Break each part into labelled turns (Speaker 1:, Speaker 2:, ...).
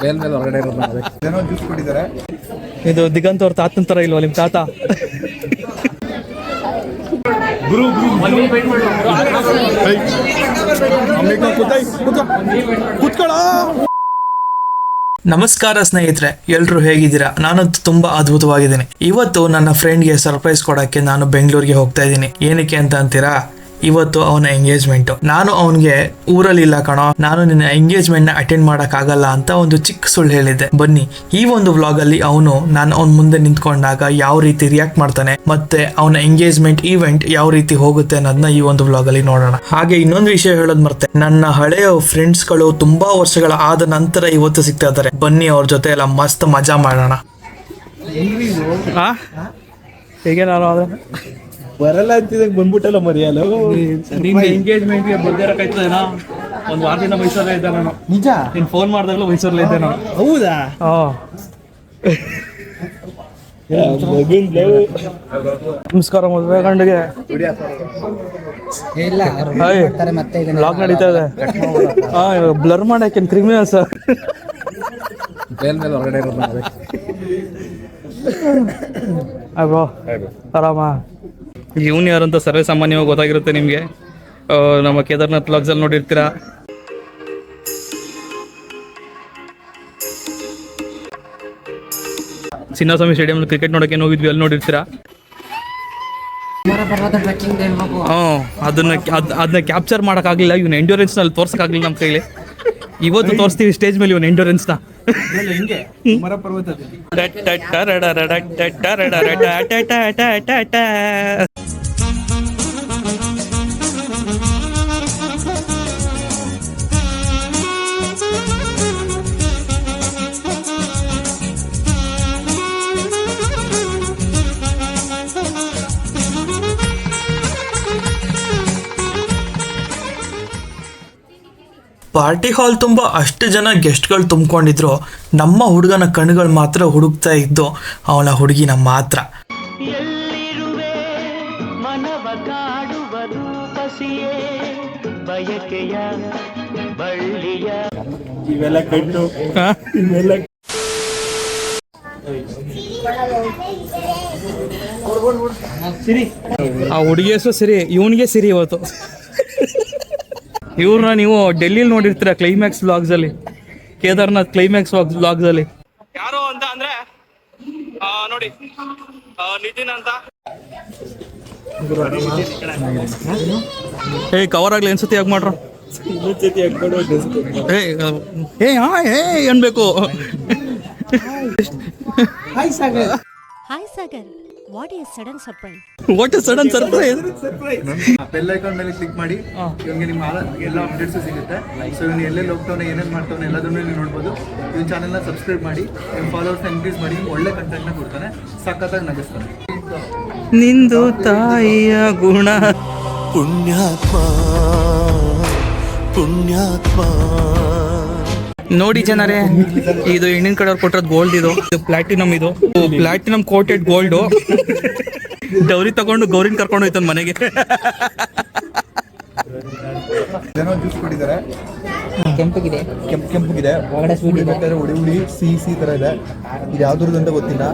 Speaker 1: ಮೇಲ್ ಹೊರಗಡೆ ಏನೋ ಜ್ಯೂಸ್ ಕೊಟ್ಟಿದ್ದಾರೆ.
Speaker 2: ಇದು ದಿಗಂತ್ ಅವ್ರ ತಾತನ ತರ ಇಲ್ವಾ ನಿಮ್ ತಾತ? ನಮಸ್ಕಾರ ಸ್ನೇಹಿತರೆ, ಎಲ್ರು ಹೇಗಿದ್ದೀರಾ? ನಾನಂತೂ ತುಂಬಾ ಅದ್ಭುತವಾಗಿದ್ದೀನಿ. ಇವತ್ತು ನನ್ನ ಫ್ರೆಂಡ್ಗೆ ಸರ್ಪ್ರೈಸ್ ಕೊಡಕ್ಕೆ ನಾನು ಬೆಂಗಳೂರಿಗೆ ಹೋಗ್ತಾ ಇದ್ದೀನಿ. ಏನಕ್ಕೆ ಅಂತ ಅಂತೀರಾ? ಇವತ್ತು ಅವನ ಎಂಗೇಜ್ಮೆಂಟ್. ನಾನು ಅವನಿಗೆ ಊರಲ್ಲಿ ಇಲ್ಲ ಕಣೋ, ನಾನು ನಿನ್ನ ಎಂಗೇಜ್ಮೆಂಟ್ ನ ಅಟೆಂಡ್ ಮಾಡಕ್ ಆಗಲ್ಲ ಅಂತ ಒಂದು ಚಿಕ್ಕ ಸುಳ್ಳು ಹೇಳಿದ್ದೆ. ಬನ್ನಿ ಈ ಒಂದು ವ್ಲಾಗ್ ಅಲ್ಲಿ ನಾನು ಅವನ ಮುಂದೆ ನಿಂತ್ಕೊಂಡಾಗ ಯಾವ ರೀತಿ ರಿಯಾಕ್ಟ್ ಮಾಡ್ತಾನೆ, ಮತ್ತೆ ಅವನ ಎಂಗೇಜ್ಮೆಂಟ್ ಈವೆಂಟ್ ಯಾವ ರೀತಿ ಹೋಗುತ್ತೆ ಅನ್ನೋದನ್ನ ಈ ಒಂದು ವ್ಲಾಗ್ ಅಲ್ಲಿ ನೋಡೋಣ. ಹಾಗೆ ಇನ್ನೊಂದು ವಿಷಯ ಹೇಳೋದ್ ಮರ್ತೆ, ನನ್ನ ಹಳೆಯ ಫ್ರೆಂಡ್ಸ್ ಗಳು ತುಂಬಾ ವರ್ಷಗಳ ಆದ ನಂತರ ಇವತ್ತು ಸಿಗ್ತಾ ಇದ್ದಾರೆ. ಬನ್ನಿ ಅವ್ರ ಜೊತೆ ಎಲ್ಲ ಮಸ್ತ್ ಮಜಾ ಮಾಡೋಣ. ಹೇಗೆ ನಾನು
Speaker 1: ಬರಲ್ಲ ಅಂತಿದಾಗ ಬಂದ್ಬಿಟ್ಟಲ್ಲ ಮರಿಯಲ್ಲ.
Speaker 2: ಎಂಗೇಜ್ಮೆಂಟ್ಗೆ ಬರ್ದಿರಕ್ಕಾಯ್ತದೇನೋ? ಒಂದು ವಾರದಿಂದ ಮೈಸೂರಲ್ಲೇ ಇದ್ದೆ ನಾನು.
Speaker 1: ನಿಜ?
Speaker 2: ನೀನು ಫೋನ್ ಮಾಡಿದಾಗಲೂ ಮೈಸೂರಲ್ಲೇ ಇದ್ದೆ ನಾನು.
Speaker 1: ಹೌದಾ?
Speaker 2: ನಮಸ್ಕಾರ ಮದುವೆ ಗಂಡಿಗೆ. ಬ್ಲಾಗ್ ನಡೀತಾ ಇದೆ. ಬ್ಲರ್ ಮಾಡಕ್ಕೆ ಕ್ರಿಮಿನಲ್ಸ್
Speaker 1: ಮೇಲ್ ಹೊರಗಡೆ
Speaker 2: ಬ್ರೋ, ಆರಾಮ? ಇವನು ಯಾರಂತ ಸರ್ವೇ ಸಾಮಾನ್ಯವಾಗಿ ಗೊತ್ತಾಗಿರುತ್ತೆ ನಿಮಗೆ. ನಮ್ಮ ಕೇದಾರ್ನಾಥ್ ವ್ಲಾಗ್ಸಲ್ಲಿ ನೋಡಿರ್ತೀರಾ. ಚಿನ್ನಸ್ವಾಮಿ ಸ್ಟೇಡಿಯಂ ಕ್ರಿಕೆಟ್ ನೋಡೋಕೆ ಹೋಗಿದ್ವಿ, ಅಲ್ಲಿ ನೋಡಿರ್ತೀರಾ. ಅದನ್ನ ಕ್ಯಾಪ್ಚರ್ ಮಾಡೋಕ್ಕಾಗಲಿಲ್ಲ, ಇವನು ಎಂಡ್ಯೂರೆನ್ಸ್ನಲ್ಲಿ ತೋರ್ಸೋಕ್ಕಾಗಲಿಲ್ಲ ನಮ್ಮ ಕೈಲಿ. ಇವತ್ತು ತೋರಿಸ್ತೀವಿ ಸ್ಟೇಜ್ ಮೇಲೆ ಇವನು ಎಂಡ್ಯೂರೆನ್ಸ್ನ. ಪಾರ್ಟಿ ಹಾಲ್ ತುಂಬ ಅಷ್ಟು ಜನ ಗೆಸ್ಟ್ಗಳು ತುಂಬಿಕೊಂಡಿದ್ರು. ನಮ್ಮ ಹುಡುಗನ ಕಣ್ಣುಗಳು ಮಾತ್ರ ಹುಡುಕ್ತಾ ಇದ್ದು ಅವನ ಹುಡುಗಿನ ಮಾತ್ರ.
Speaker 1: ಇವೆಲ್ಲ ಕಟ್ಟು
Speaker 2: ಆ ಹುಡುಗಿ ಹೆಸರು ಸಿರಿ, ಇವನಿಗೆ ಸಿರಿ. ಇವತ್ತು ಇವ್ರನ್ನ ನೀವು ಡೆಲ್ಲಿಲಿ ನೋಡಿರ್ತೀರ ಕ್ಲೈಮ್ಯಾಕ್ಸ್ ವ್ಲಾಗ್ಸ್ ಅಲ್ಲಿ, ಕೇದಾರ್ನಾಥ್ ಕ್ಲೈಮ್ಯಾಕ್ಸ್ ವ್ಲಾಗ್ಸ್ ಅಲ್ಲಿ. ಯಾರು ಅಂತ ಅಂದ್ರೆ ನೋಡಿ, ನಿತಿನ್ ಅಂತ. ಕವರ್ ಆಗ್ಲಿ ಅನ್ಸತಿ ಯಾಕೆ ಮಾಡ್ರ? ಅನ್ಬೇಕು.
Speaker 3: Hi Sagar. What is sudden surprise?
Speaker 1: Bell icon ಮೇಲೆ ಕ್ಲಿಕ್ ಮಾಡಿ. ಇವಾಗ ನಿಮ್ಮ ಎಲ್ಲ ಅಪ್ಡೇಟ್ಸ್ ಸಿಗುತ್ತೆ. ಸೊ ಇವನು ಎಲ್ಲೆಲ್ಲಿ ಹೋಗ್ತಾನೆ, ಏನೇನು ಮಾಡ್ತಾನೆ ಎಲ್ಲದನ್ನು ನೀವು ನೋಡ್ಬೋದು. ಇವನ್ ಚಾನೆಲ್ನ ಸಬ್ಸ್ಕ್ರೈಬ್ ಮಾಡಿ, ನಿಮ್ಮ ಫಾಲೋವರ್ಸ್ನ ಇನ್ಕ್ರೀಸ್ ಮಾಡಿ. ಒಳ್ಳೆ ಕಂಟೆಂಟ್ನ ಕೊಡ್ತಾನೆ, ಸಖತ್ತಾಗಿ ನಗಿಸ್ತಾನೆ.
Speaker 2: ನಿಂದು ತಾಯಿಯ ಗುಣ.
Speaker 4: ಪುಣ್ಯಾತ್ಮ ಪುಣ್ಯಾತ್ಮ.
Speaker 2: ನೋಡಿ ಜನರೇ, ಇದು ಹೆಣ್ಣಿನ ಕಡೆಯವ್ರು ಕೊಟ್ಟಿರೋದು ಗೋಲ್ಡ್. ಇದು ಪ್ಲಾಟಿನಮ್, ಇದು ಪ್ಲಾಟಿನಮ್ ಕೋಟೆಡ್ ಗೋಲ್ಡು. ಡೌರಿ ತಗೊಂಡು ಗೌರಿನ ಕರ್ಕೊಂಡು ಹೋಯ್ತಾನ ಮನೆಗೆ.
Speaker 1: ಏನೋ ಜ್ಯೂಸ್ ಕೊಟ್ಟಿದ್ದಾರೆ.
Speaker 5: ಕೆಂಪಗಿದೆ,
Speaker 1: ಕೆಂಪಗಿದೆ,
Speaker 5: ಒಳಗಡೆ ಸ್ವೀಟ್ ಇದೆ,
Speaker 1: ಬೇಕಾದ್ರೆ ಹುಳಿ ಸಿಹಿ ತರ ಇದೆ. ಇದು ಯಾವ್ದ್ರದ್ದು ಅಂತ ಗೊತ್ತಿಲ್ಲ.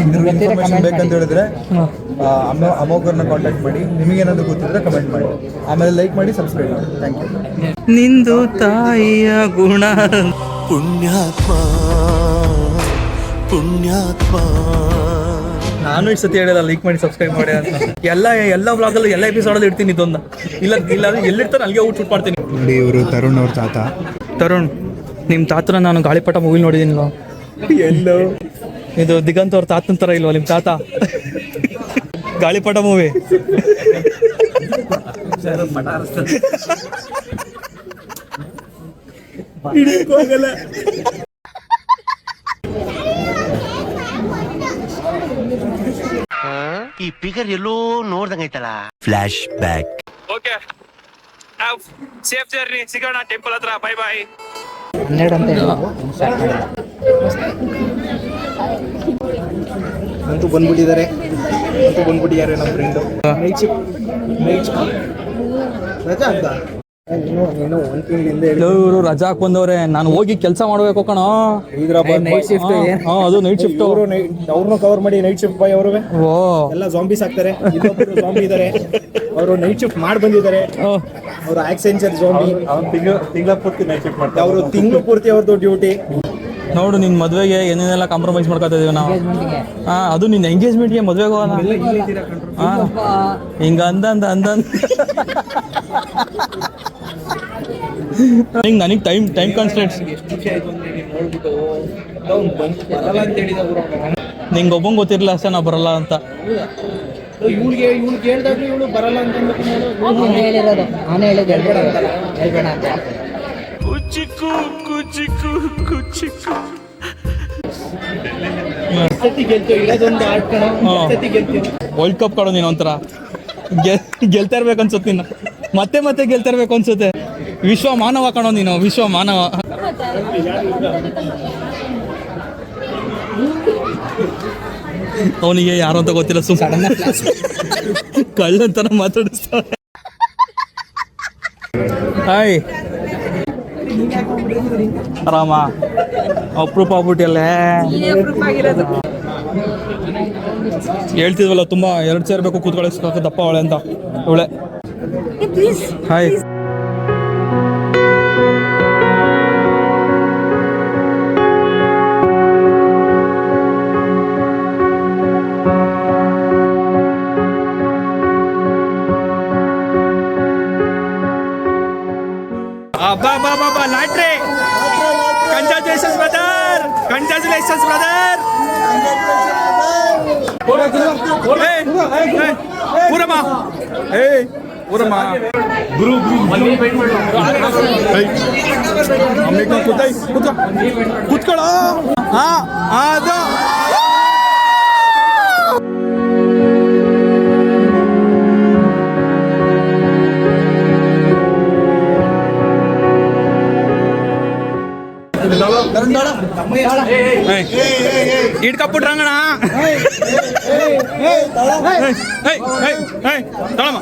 Speaker 1: ಇನ್ಫಾರ್ಮೇಶನ್ ಬೇಕಂತ ಹೇಳಿದ್ರೆ ಅಮೋಘರ್ನ ಕಾಂಟ್ಯಾಕ್ಟ್ ಮಾಡಿ. ನಿಮಗೇನಾದ್ರು ಗೊತ್ತಿದ್ರೆ ಕಮೆಂಟ್ ಮಾಡಿ, ಆಮೇಲೆ ಲೈಕ್ ಮಾಡಿ, ಸಬ್ಸ್ಕ್ರೈಬ್ ಮಾಡಿ. Thank you.
Speaker 2: ನಿಂದು ತಾಯಿಯ ಗುಣ.
Speaker 4: ಪುಣ್ಯಾತ್ಮ ಪುಣ್ಯಾತ್ಮ.
Speaker 2: ನಾನು ಇಷ್ಟು ಸತಿ ಹೇಳಿದ ಲೈಕ್ ಮಾಡಿ, ಸಬ್ಸ್ಕ್ರೈಬ್ ಮಾಡಿ ಅಂತ. ಎಲ್ಲ ವ್ಲಾಗಲ್ಲೂ ಎಲ್ಲ ಎಪಿಸೋಡಲ್ಲಿ ಇಡ್ತೀನಿ ಇದೊಂದು. ಇಲ್ಲ ಎಲ್ಲಿರ್ತಾನೆ ಅಲ್ಲಿಗೆ ಔಟ್ ಶೂಟ್ ಮಾಡ್ತೀನಿ.
Speaker 1: ನೋಡಿ, ಇವರು ತರುಣ್ ಅವ್ರ ತಾತ.
Speaker 2: ತರುಣ್, ನಿಮ್ಮ ತಾತನ ನಾನು ಗಾಳಿಪಟ ಮೂವಿ ನೋಡಿದ್ದೀನಿಲ್ವ?
Speaker 1: ಎಲ್ಲೋ.
Speaker 2: ಇದು ದಿಗಂತ್ ಅವ್ರ ತಾತನ ತರ ಇಲ್ವಾ ನಿಮ್ಮ ತಾತ? ಗಾಳಿಪಟ ಮೂವಿ.
Speaker 4: ಈ ಪಿಗರ್ ಎಲ್ಲೋ ನೋಡ್ದಂಗೈತಲ್ಲ. Flashback.
Speaker 2: Okay, safe journey. ಸಿಗೋಣ ಟೆಂಪಲ್ ಹತ್ರ. Bye bye.
Speaker 5: 12 ಅಂತ
Speaker 1: ಅಂತೂ ಬಂದ್ಬಿಟ್ಟಿದ್ದಾರೆ. ಬಂದ್ಬಿಟ್ಟಿದ್ದಾರೆ ನಮ್ಮ ಫ್ರೆಂಡು. ರಜಾ ಅಂತ
Speaker 6: ಇವರು ರಜಾ ಹಾಕ್ ಬಂದವ್ರೆ, ನಾನು ಹೋಗಿ ಕೆಲಸ ಮಾಡ್ಬೇಕು ಕಣೋ.
Speaker 5: ನೈಟ್ ಶಿಫ್ಟ್
Speaker 6: ಹಾ, ಅದು ನೈಟ್ ಶಿಫ್ಟ್.
Speaker 7: ಅವ್ರನ್ನ ಕವರ್ ಮಾಡಿ ನೈಟ್ ಶಿಫ್ಟ್ ಬಾಯ್ ಅವರು
Speaker 6: ಓ,
Speaker 7: ಎಲ್ಲ ಜಾಂಬೀಸ್ ಆಗ್ತಾರೆ. ಇನ್ನೊಬ್ರು ಜಾಂಬಿ ಇದಾರೆ, ಅವರು ನೈಟ್ ಶಿಫ್ಟ್ ಮಾಡಿ ಬಂದಿದ್ದಾರೆ. ಅವರು ಆಕ್ಸೆಂಚರ್ ಜಾಂಬಿ,
Speaker 1: ತಿಂಗಳ ಪೂರ್ತಿ ನೈಟ್ ಶಿಫ್ಟ್ ಮಾಡ್ತಾರೆ.
Speaker 7: ಅವರು ತಿಂಗಳು ಪೂರ್ತಿ ಅವ್ರದ್ದು ಡ್ಯೂಟಿ.
Speaker 6: ನೋಡು ನಿನ್ ಮದ್ವೆಗೆ ಏನೇನೆಲ್ಲ ಕಾಂಪ್ರಮೈಸ್ ಮಾಡ್ಕೊತಾ ಇದೀವಿ ನಾವು. ಹಾ, ಅದು ನಿನ್ ಎಂಗೇಜ್ಮೆಂಟ್ಗೆ ಮದ್ವೆಗೆ ಹೋಗೋಣ. ಹಾ, ಹಿಂಗ ಹಿಂಗ್ ನನಗೆ ಟೈಮ್ ಕಾನ್ಸ್ಟೆಂಟ್ಸ್. ನಿಂಗೆ ಒಬ್ಬಂಗೆ ಗೊತ್ತಿರಲಿಲ್ಲ ಅಷ್ಟೇ ನಾ ಬರಲ್ಲ ಅಂತ.
Speaker 7: ಇವ್ಳಿಗೆ ಕೇಳಿದಾಗ ಇವಳು ಬರಲ್ಲ ಅಂತ
Speaker 5: ಹೇಳಿರೋದು, ನಾನೇ ಹೇಳಿದ್ದು ಹೇಳ್ಬೇಡ ಅಂತ.
Speaker 6: ವರ್ಲ್ಡ್ ಕಪ್ ಕಡೋ ನೀನು ಒಂಥರ ಗೆಲ್ತಾ ಇರ್ಬೇಕು ಅನ್ಸುತ್ತೆ. ನೀನು ಮತ್ತೆ ಗೆಲ್ತಾ ಇರ್ಬೇಕು ಅನ್ಸುತ್ತೆ. ವಿಶ್ವ ಮಾನವ ಕಣೋ ನೀನು, ವಿಶ್ವ ಮಾನವ. ಅವನಿಗೆ ಯಾರು ಅಂತ ಗೊತ್ತಿಲ್ಲ, ಸುಮ್ಮನೆ ಕಳ್ಳಂತನ ಮಾತಾಡಿಸ್ತಾನೆ. ಹಾಯ್, ಆರಾಮ? ಅಪ್ರೂಪ ಆಗ್ಬಿಟ್ಟಿಯಲ್ಲೇ. ಹೇಳ್ತಿದ್ವಲ್ಲ ತುಂಬ 2 ಸೇರ್ಬೇಕು ಕೂತ್ಕೊಳ್ಳಿ ದಪ್ಪ ಅವಳೆ ಅಂತ. ಅವಳೆ hi. Lottery, congratulations brother, congratulations brother. ಪೂರಮ್ಮ, ಪೂರಮ್ಮ ಗುರು ಕೂತ್ಕೊಳ್ಳ. ಹಾ, ಅದು ಇಡ್ಕಪ್ಬಿಟ್ರಂಗಣ. ತಳಮ್ಮ,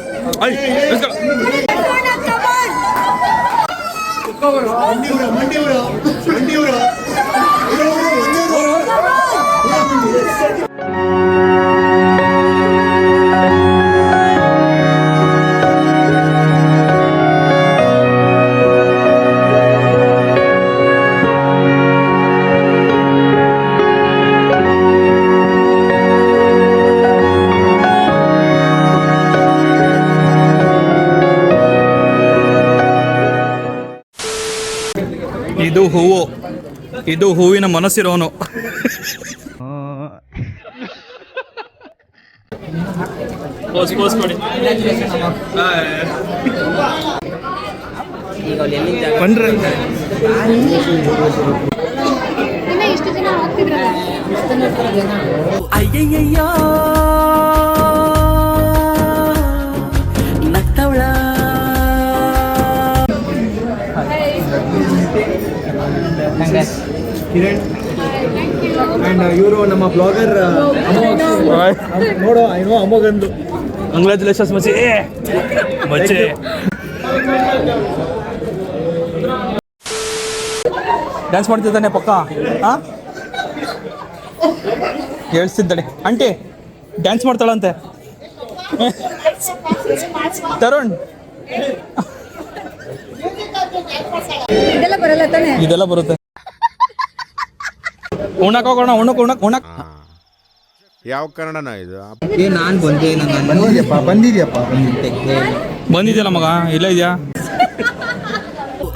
Speaker 6: ಇದು ಹೂವು, ಇದು ಹೂವಿನ ಮನಸ್ಸಿರೋನು. ಬಂದ್ರೆ
Speaker 3: ಇಷ್ಟು ಜನ ಹೋಗ್ತಿದ್ರಲ್ಲ.
Speaker 4: ಅಯ್ಯಯ್ಯಯ್ಯೋ ನಗ್ತವಳ.
Speaker 7: ಕಿರಣ್ ಅಂಡ್ ಇವರು ನಮ್ಮ ಬ್ಲಾಗರ್ ನೋಡೋ ಏನೋ ಅಮ್ಮಗಂದು.
Speaker 6: ಕಂಗ್ರಾಚುಲೇಷನ್ಸ್ ಮಚ್ಚಿ, ಮಚ್ಚಿ. ಡ್ಯಾನ್ಸ್ ಮಾಡ್ತಿದ್ದಾನೆ ಪಕ್ಕ. ಹಾಂ, ಹೇಳ್ತಿದ್ದಾನೆ ಆಂಟಿ ಡ್ಯಾನ್ಸ್ ಮಾಡ್ತಾಳಂತೆ. ತರುಣ್,
Speaker 3: ಇದೆಲ್ಲ ಬರಲ್ಲ ತಾನೆ?
Speaker 6: ಇದೆಲ್ಲ ಬರುತ್ತೆ. ಉಣ್ಣಕ್ ಹೋಗೋಣ, ಉಣ್ಣಕ್.
Speaker 8: ಯಾವ ಕನ್ನಡನ ಇದು?
Speaker 5: ನಾನು ಬಂದೆ,
Speaker 6: ಬಂದಿದ್ಯಲ್ಲ ಮಗ, ಇಲ್ಲ ಇದೆಯಾ?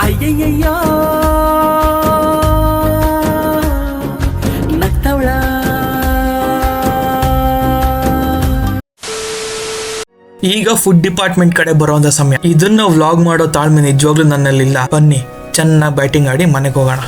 Speaker 4: ಅಯ್ಯಯ್ಯಯ್ಯೋ ನಗ್ತವಳ.
Speaker 2: ಈಗ ಫುಡ್ ಡಿಪಾರ್ಟ್ಮೆಂಟ್ ಕಡೆ ಬರೋಂಥ ಸಮಯ. ಇದನ್ನ ವ್ಲಾಗ್ ಮಾಡೋ ತಾಳ್ಮೆ ನಿಜವಾಗ್ಲೂ ನನ್ನಲ್ಲಿಲ್ಲ. ಬನ್ನಿ ಚೆನ್ನಾಗಿ ಬ್ಯಾಟಿಂಗ್ ಆಡಿ ಮನೆಗೆ ಹೋಗೋಣ.